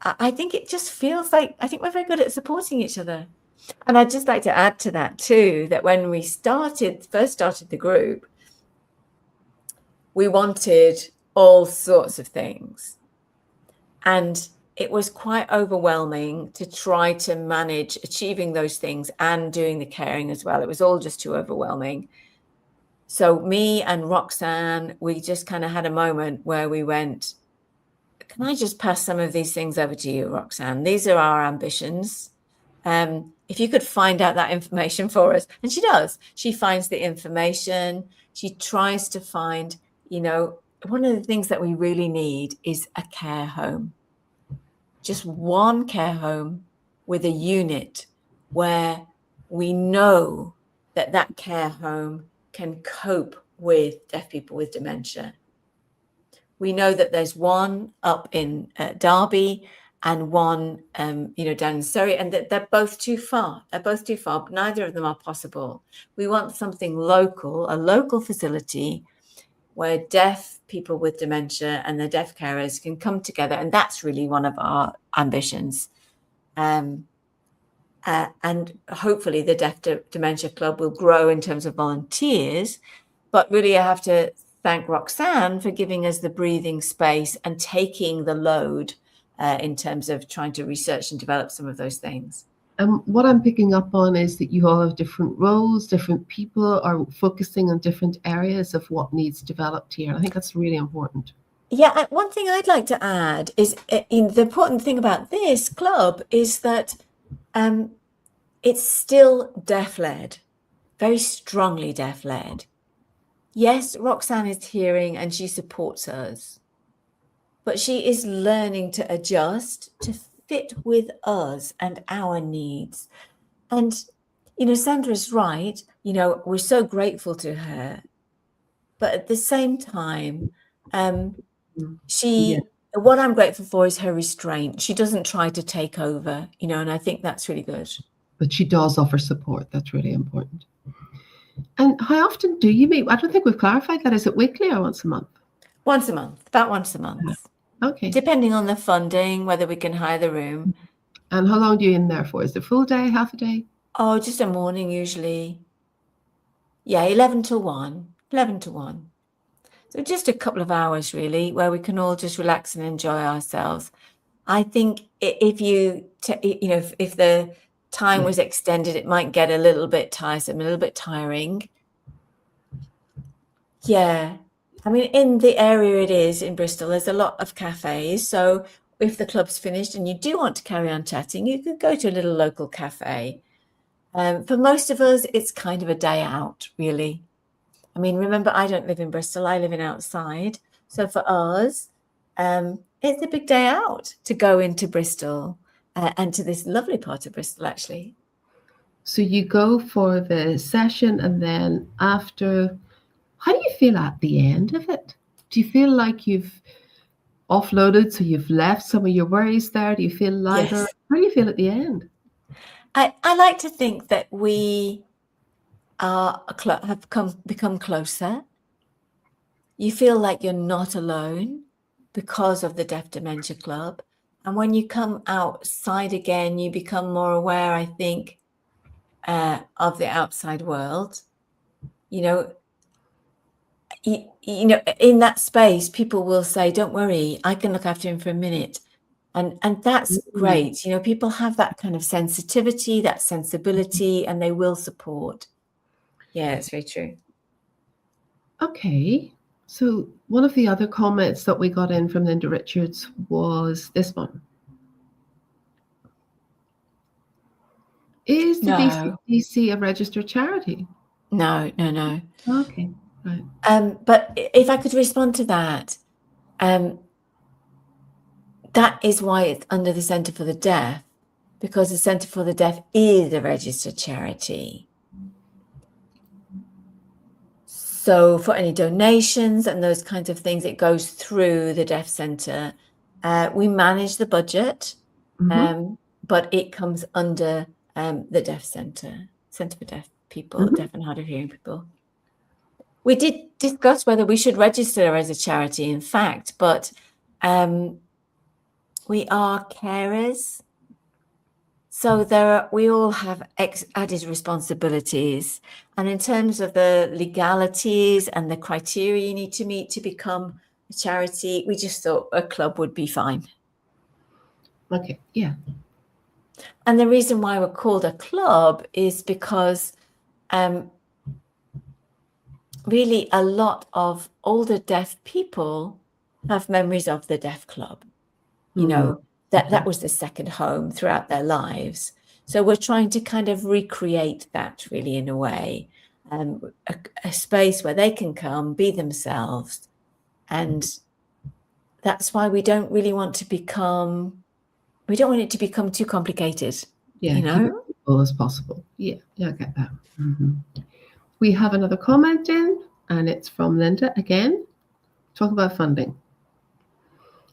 I think it just feels like, I think we're very good at supporting each other. And I'd just like to add to that too, that when we first started the group, we wanted all sorts of things. And it was quite overwhelming to try to manage achieving those things and doing the caring as well. It was all just too overwhelming. So me and Roxanne, we just kind of had a moment where we went, can I just pass some of these things over to you, Roxanne? These are our ambitions. If you could find out that information for us. And she does. She finds the information. She tries to find, one of the things that we really need is a care home. Just one care home with a unit where we know that care home can cope with deaf people with dementia. We know that there's one up in Derby and one, down in Surrey, and that they're both too far. But neither of them are possible. We want something local, a local facility where deaf people with dementia and their deaf carers can come together. And that's really one of our ambitions. And hopefully the Deaf Dementia Club will grow in terms of volunteers. But really, I have to thank Roxanne for giving us the breathing space and taking the load in terms of trying to research and develop some of those things. And what I'm picking up on is that you all have different roles, different people are focusing on different areas of what needs developed here. And I think that's really important. Yeah, one thing I'd like to add is the important thing about this club is that it's still deaf-led, very strongly deaf-led. Yes, Roxanne is hearing and she supports us, but she is learning to adjust to fit with us and our needs. And, Sandra's right, we're so grateful to her. But at the same time, what I'm grateful for is her restraint. She doesn't try to take over, and I think that's really good. But she does offer support. That's really important. And how often do you meet? I don't think we've clarified that. Is it weekly or once a month? Once a month, about once a month. Okay. Depending on the funding, whether we can hire the room. And how long are you in there for? Is it a full day, half a day? Oh, just a morning usually. Yeah, 11 to 1. 11 to 1. So just a couple of hours really, where we can all just relax and enjoy ourselves. I think if if the time was extended, it might get a little bit tiresome, a little bit tiring. Yeah. I mean, in the area it is in Bristol, there's a lot of cafes. So if the club's finished and you do want to carry on chatting, you could go to a little local cafe. For most of us, it's kind of a day out, really. I mean, remember, I don't live in Bristol. I live in outside. So for us, it's a big day out to go into Bristol and to this lovely part of Bristol, actually. So you go for the session, and then after, how do you feel at the end of it? Do you feel like you've offloaded, so you've left some of your worries there? Do you feel lighter? Yes. How do you feel at the end? I like to think that we have become closer. You feel like you're not alone because of the Deaf Dementia Club. And when you come outside again, you become more aware, I think, of the outside world. In that space, people will say, don't worry, I can look after him for a minute. And that's great. People have that kind of sensitivity, that sensibility, and they will support. Yeah, it's very true. Okay. So one of the other comments that we got in from Linda Richards was this one. Is the DCDC a registered charity? No. Okay, right. But if I could respond to that, that is why it's under the Centre for the Deaf. because the Centre for the Deaf is a registered charity. So for any donations and those kinds of things, it goes through the Deaf Centre. We manage the budget, but it comes under the Deaf Centre for Deaf People, Deaf and Hard of Hearing people. We did discuss whether we should register as a charity, in fact, but we are carers. So we all have added responsibilities. And in terms of the legalities and the criteria you need to meet to become a charity, we just thought a club would be fine. Okay, yeah. And the reason why we're called a club is because really a lot of older deaf people have memories of the deaf club. You know, that was the second home throughout their lives. So we're trying to kind of recreate that really in a way, a space where they can come, be themselves. And that's why we don't really want to become, we don't want it to become too complicated. Yeah, you know, keep it as simple as possible. Yeah, I get that. We have another comment in, and it's from Linda again. Talk about funding.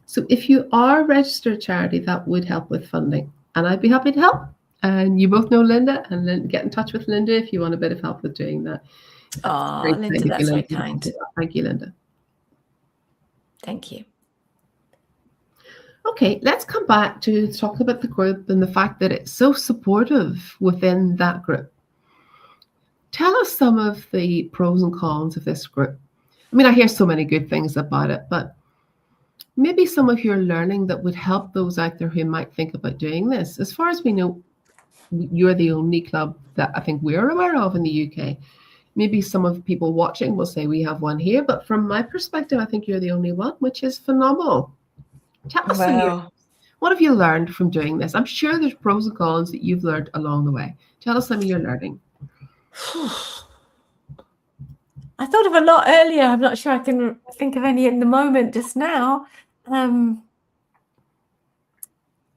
So if you are a registered charity, that would help with funding. And I'd be happy to help. And you both know Linda, and get in touch with Linda if you want a bit of help with doing that. Oh, Linda, that's very kind. Thank you, Linda. Thank you. Okay, let's come back to talk about the group and the fact that it's so supportive within that group. Tell us some of the pros and cons of this group. I mean, I hear so many good things about it, but maybe some of your learning that would help those out there who might think about doing this. As far as we know, you're the only club that I think we're aware of in the UK. Maybe some of the people watching will say we have one here, but from my perspective, I think you're the only one, which is phenomenal. Tell us what have you learned from doing this? I'm sure there's pros and cons that you've learned along the way. Tell us some of your learning. I thought of a lot earlier. I'm not sure I can think of any in the moment just now. Well,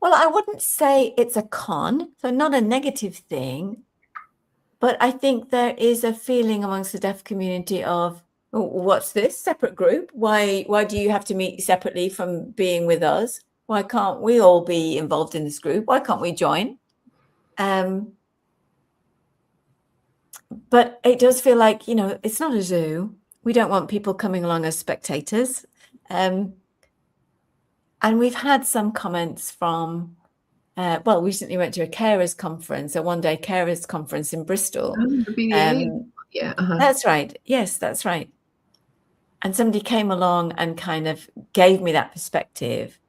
I wouldn't say it's a con, so not a negative thing. But I think there is a feeling amongst the deaf community of, oh, what's this separate group? Why do you have to meet separately from being with us? Why can't we all be involved in this group? Why can't we join? But it does feel like, it's not a zoo. We don't want people coming along as spectators. And we've had some comments from, we recently went to a carers conference, a one-day carers conference in Bristol. That's right. Yes, that's right. And somebody came along and kind of gave me that perspective.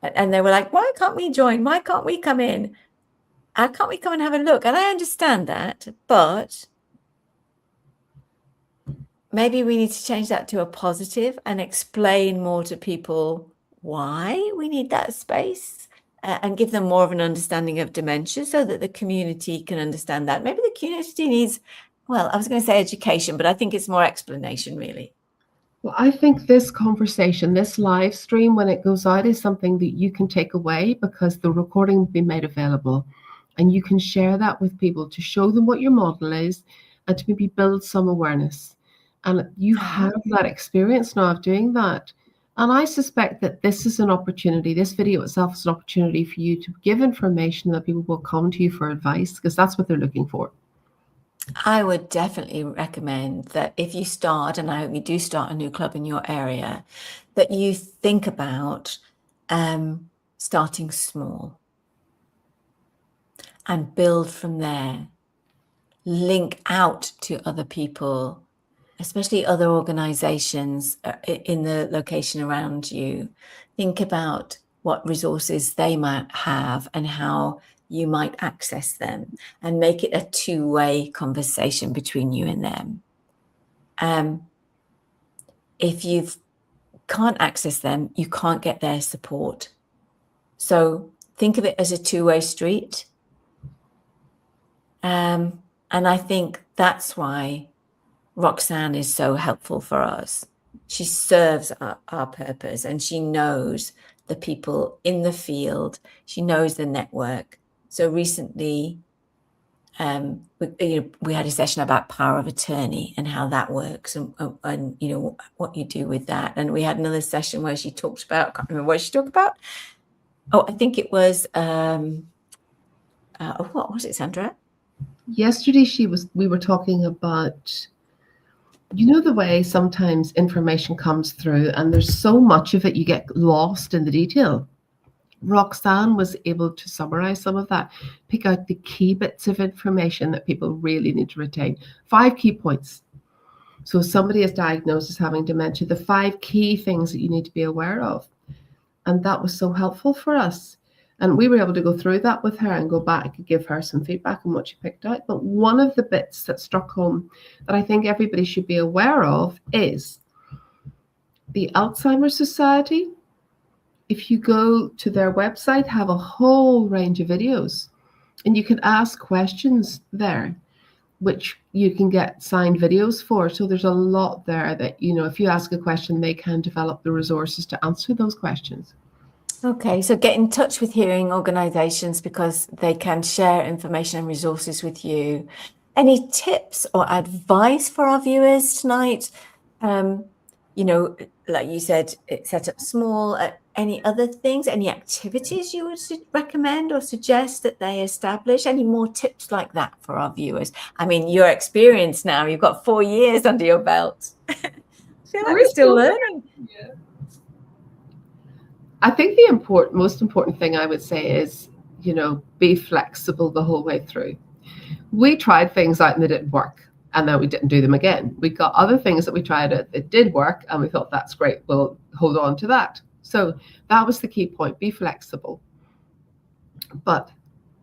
And they were like, why can't we join? Why can't we come in? How can't we come and have a look? And I understand that, but maybe we need to change that to a positive and explain more to people why we need that space and give them more of an understanding of dementia so that the community can understand that. Maybe the community needs, I was going to say education, but I think it's more explanation, really. Well, I think this conversation, this live stream, when it goes out, is something that you can take away because the recording will be made available. And you can share that with people to show them what your model is and to maybe build some awareness. And you have that experience now of doing that. And I suspect that this is an opportunity, this video itself is an opportunity for you to give information that people will come to you for advice because that's what they're looking for. I would definitely recommend that if you start, and I hope you do start a new club in your area, that you think about starting small. And build from there. Link out to other people, especially other organizations in the location around you. Think about what resources they might have and how you might access them, and make it a two-way conversation between you and them. If you can't access them, you can't get their support. So think of it as a two-way street. And I think that's why Roxanne is so helpful for us. She serves our purpose, and she knows the people in the field. She knows the network. So recently, we had a session about power of attorney and how that works, and what you do with that. And we had another session where she talked about, I can't remember what she talked about. Oh, I think it was what was it, Sandra? Yesterday we were talking about, the way sometimes information comes through and there's so much of it you get lost in the detail. Roxanne was able to summarize some of that, pick out the key bits of information that people really need to retain. 5 key points. So if somebody is diagnosed as having dementia, the 5 key things that you need to be aware of. And that was so helpful for us. And we were able to go through that with her and go back and give her some feedback on what she picked out. But one of the bits that struck home that I think everybody should be aware of is the Alzheimer's Society. If you go to their website, have a whole range of videos, and you can ask questions there, which you can get signed videos for. So there's a lot there that, if you ask a question, they can develop the resources to answer those questions. Okay, so get in touch with hearing organisations because they can share information and resources with you. Any tips or advice for our viewers tonight? Like you said, set up small. Any other things, any activities you would recommend or suggest that they establish? Any more tips like that for our viewers? I mean, you're experienced now. You've got 4 years under your belt. I feel like we're still learning. Yeah. I think the most important thing I would say is, be flexible the whole way through. We tried things out and they didn't work, and then we didn't do them again. We got other things that we tried that did work, and we thought, that's great, we'll hold on to that. So that was the key point, be flexible. But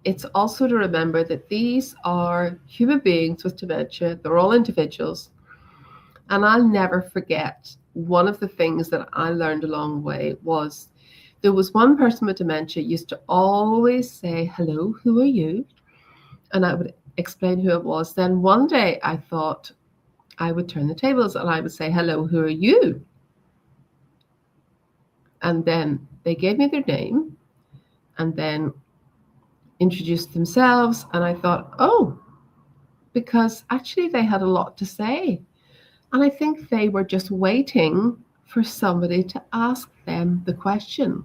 it's also to remember that these are human beings with dementia. They're all individuals. And I'll never forget, one of the things that I learned along the way was there was one person with dementia used to always say, hello, who are you? And I would explain who it was. Then one day I thought I would turn the tables and I would say, hello, who are you? And then they gave me their name and then introduced themselves. And I thought, oh, because actually they had a lot to say. And I think they were just waiting for somebody to ask them the question.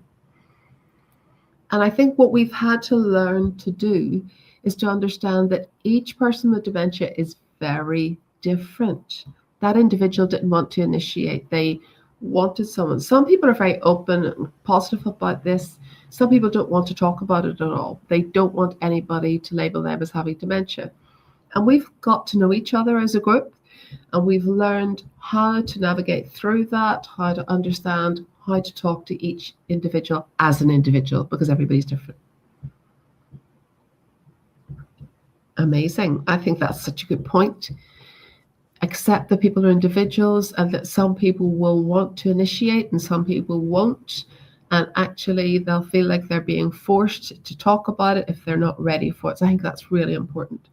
And I think what we've had to learn to do is to understand that each person with dementia is very different. That individual didn't want to initiate. They wanted someone. Some people are very open and positive about this. Some people don't want to talk about it at all. They don't want anybody to label them as having dementia. And we've got to know each other as a group, and we've learned how to navigate through that, how to understand, how to talk to each individual as an individual, because everybody's different. Amazing. I think that's such a good point. Accept that people are individuals and that some people will want to initiate and some people won't. And actually, they'll feel like they're being forced to talk about it if they're not ready for it. So I think that's really important.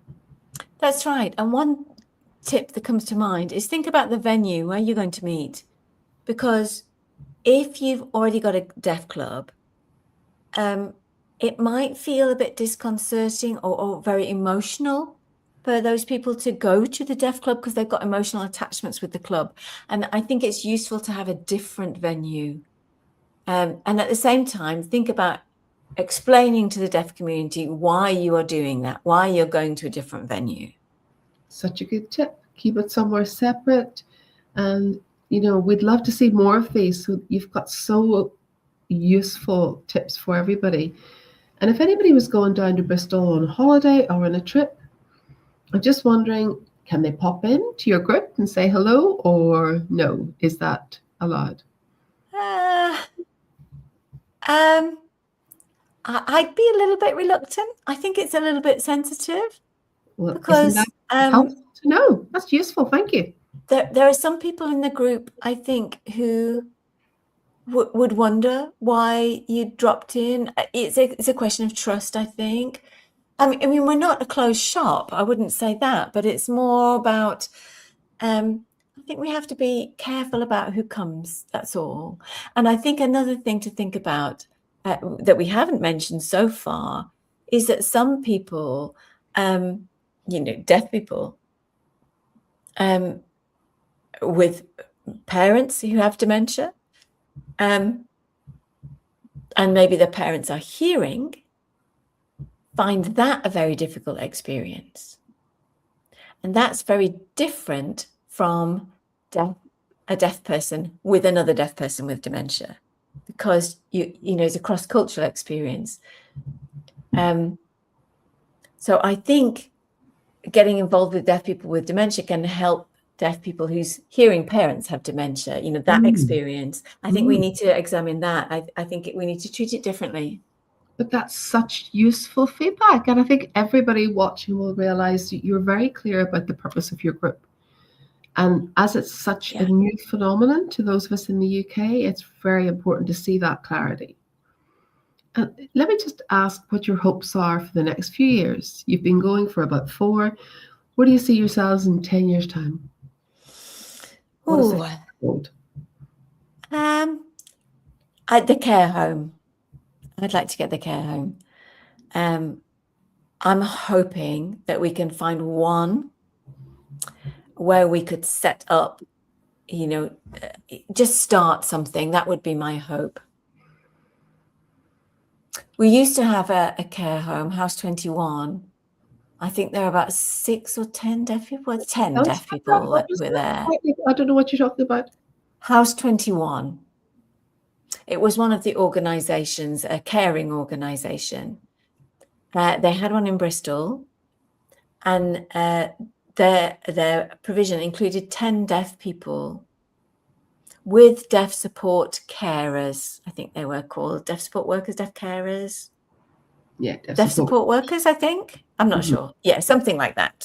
That's right. And one tip that comes to mind is think about the venue where you're going to meet. Because if you've already got a deaf club, it might feel a bit disconcerting or very emotional for those people to go to the deaf club because they've got emotional attachments with the club. And I think it's useful to have a different venue. And at the same time, think about explaining to the deaf community why you are doing that, why you're going to a different venue. Such a good tip. Keep it somewhere separate. And, we'd love to see more of these. So you've got so useful tips for everybody. And if anybody was going down to Bristol on holiday or on a trip, I'm just wondering, can they pop in to your group and say hello, or no? Is that allowed? I'd be a little bit reluctant. I think it's a little bit sensitive. Well, because isn't that helpful to know? That's useful. Thank you. There are some people in the group, I think, who would wonder why you dropped in. It's a question of trust, I think. I mean, we're not a closed shop. I wouldn't say that, but it's more about, I I think we have to be careful about who comes, that's all. And I think another thing to think about that we haven't mentioned so far is that some people, deaf people, with parents who have dementia, and maybe their parents are hearing, find that a very difficult experience. And that's very different from a deaf person with another deaf person with dementia, because it's a cross-cultural experience. So I think getting involved with deaf people with dementia can help deaf people whose hearing parents have dementia, that experience. I think we need to examine that. I think we need to treat it differently. But that's such useful feedback. And I think everybody watching will realize that you're very clear about the purpose of your group. And as it's such a new phenomenon to those of us in the UK, it's very important to see that clarity. And let me just ask what your hopes are for the next few years. You've been going for about 4. Where do you see yourselves in 10 years' time? What is it called? At the care home. I'd like to get the care home. I'm hoping that we can find one where we could set up, just start something. That would be my hope. We used to have a care home, House 21. I think there are about 6 or 10 deaf people. 10 deaf people that were there. I don't know what you're talking about. House 21. It was one of the organizations, a caring organization. They had one in Bristol, and their provision included 10 deaf people with deaf support carers. I think they were called deaf support workers, deaf carers. Yeah, deaf support workers, I think. I'm not sure. Yeah, something like that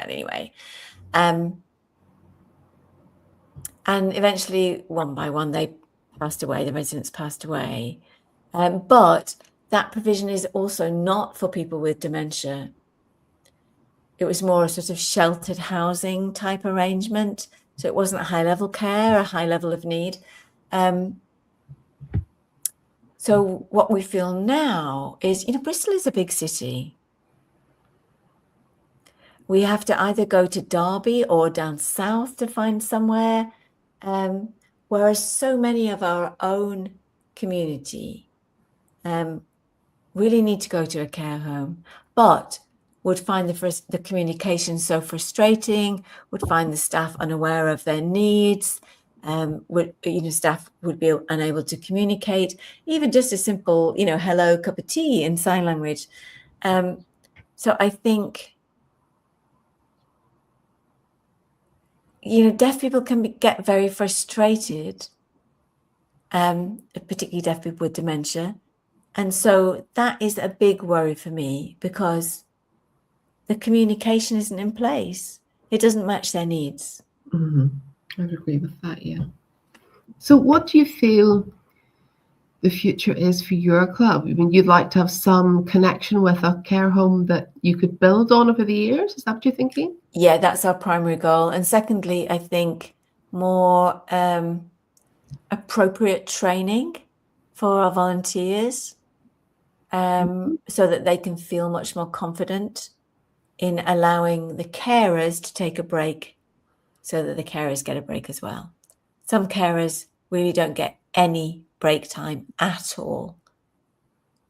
anyway. And eventually, one by one, they passed away, the residents passed away. But that provision is also not for people with dementia. It was more a sort of sheltered housing type arrangement. So it wasn't a high-level care, a high level of need. So what we feel now is, Bristol is a big city. We have to either go to Derby or down south to find somewhere, whereas so many of our own community really need to go to a care home, but would find the communication so frustrating, would find the staff unaware of their needs, staff would be unable to communicate, even just a simple, hello, cup of tea in sign language. So I think, deaf people can get very frustrated, particularly deaf people with dementia. And so that is a big worry for me, because the communication isn't in place. It doesn't match their needs. I would agree with that, yeah. So what do you feel the future is for your club? I mean, you'd like to have some connection with a care home that you could build on over the years? Is that what you're thinking? Yeah, that's our primary goal. And secondly, I think more appropriate training for our volunteers, so that they can feel much more confident in allowing the carers to take a break, so that the carers get a break as well. Some carers really don't get any break time at all.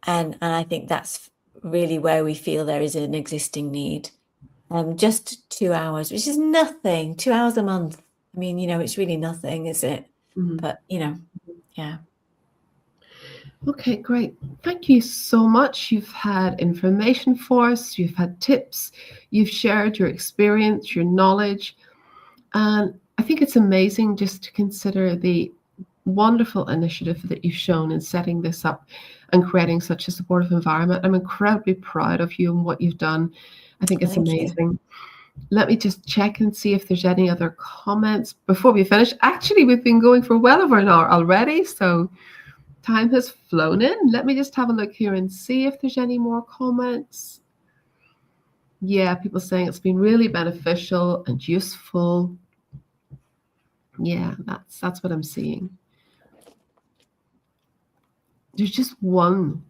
And I think that's really where we feel there is an existing need. Just 2 hours, which is nothing, 2 hours a month. I mean, it's really nothing, is it? But, yeah. Okay, great. Thank you so much. You've had information for us. You've had tips. You've shared your experience, your knowledge. And I think it's amazing just to consider the wonderful initiative that you've shown in setting this up and creating such a supportive environment. I'm incredibly proud of you and what you've done. I think it's amazing. Let me just check and see if there's any other comments before we finish. Actually, we've been going for well over an hour already, so time has flown in. Let me just have a look here and see if there's any more comments. Yeah, people saying it's been really beneficial and useful. Yeah, that's what I'm seeing. There's just one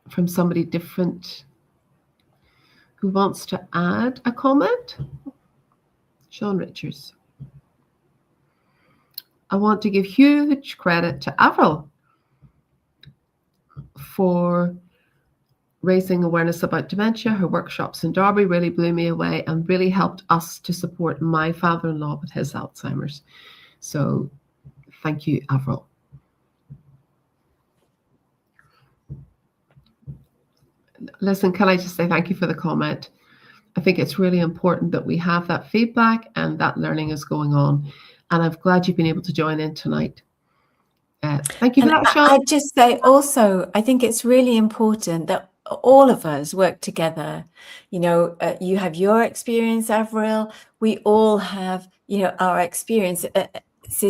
from somebody different who wants to add a comment. Sean Richards. I want to give huge credit to Avril for raising awareness about dementia. Her workshops in Derby really blew me away and really helped us to support my father-in-law with his Alzheimer's. So thank you, Avril. Listen, can I just say thank you for the comment? I think it's really important that we have that feedback and that learning is going on. And I'm glad you've been able to join in tonight. Thank you for that, Sean. I'd just say also, I think it's really important that all of us work together. You know, you have your experience, Avril. We all have, you know, our experiences.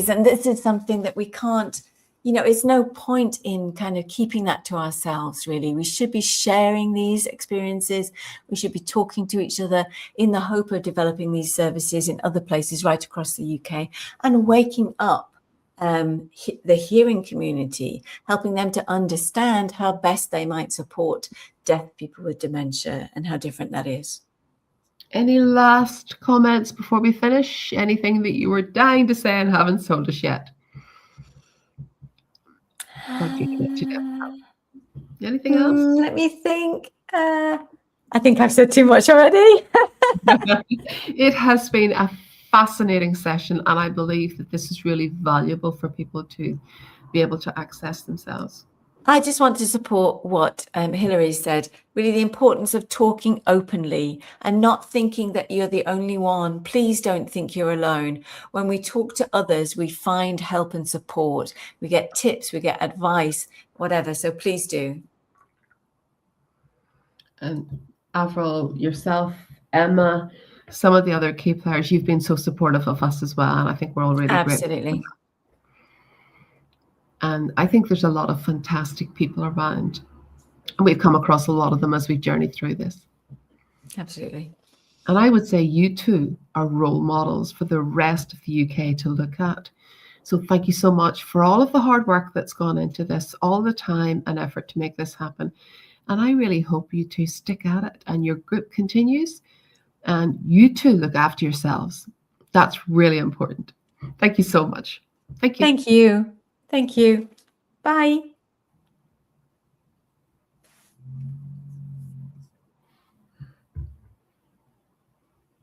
And this is something that we can't, you know, it's no point in kind of keeping that to ourselves, really. We should be sharing these experiences. We should be talking to each other in the hope of developing these services in other places right across the UK and waking up the hearing community, helping them to understand how best they might support deaf people with dementia and how different that is. Any last comments before we finish? Anything that you were dying to say and haven't told us yet? Anything else? Let me think. I think I've said too much already. It has been a fascinating session, and I believe that this is really valuable for people to be able to access themselves. I just want to support what Hilary said, really the importance of talking openly and not thinking that you're the only one. Please don't think you're alone. When we talk to others, we find help and support. We get tips, we get advice, whatever. So please do. And Avril, yourself, Emma, some of the other key players, you've been so supportive of us as well. And I think we're all really Absolutely. grateful. And I think there's a lot of fantastic people around. And we've come across a lot of them as we've journeyed through this. Absolutely. And I would say you two are role models for the rest of the UK to look at. So thank you so much for all of the hard work that's gone into this, all the time and effort to make this happen. And I really hope you two stick at it and your group continues and you two look after yourselves. That's really important. Thank you so much. Thank you. Thank you. Thank you. Bye.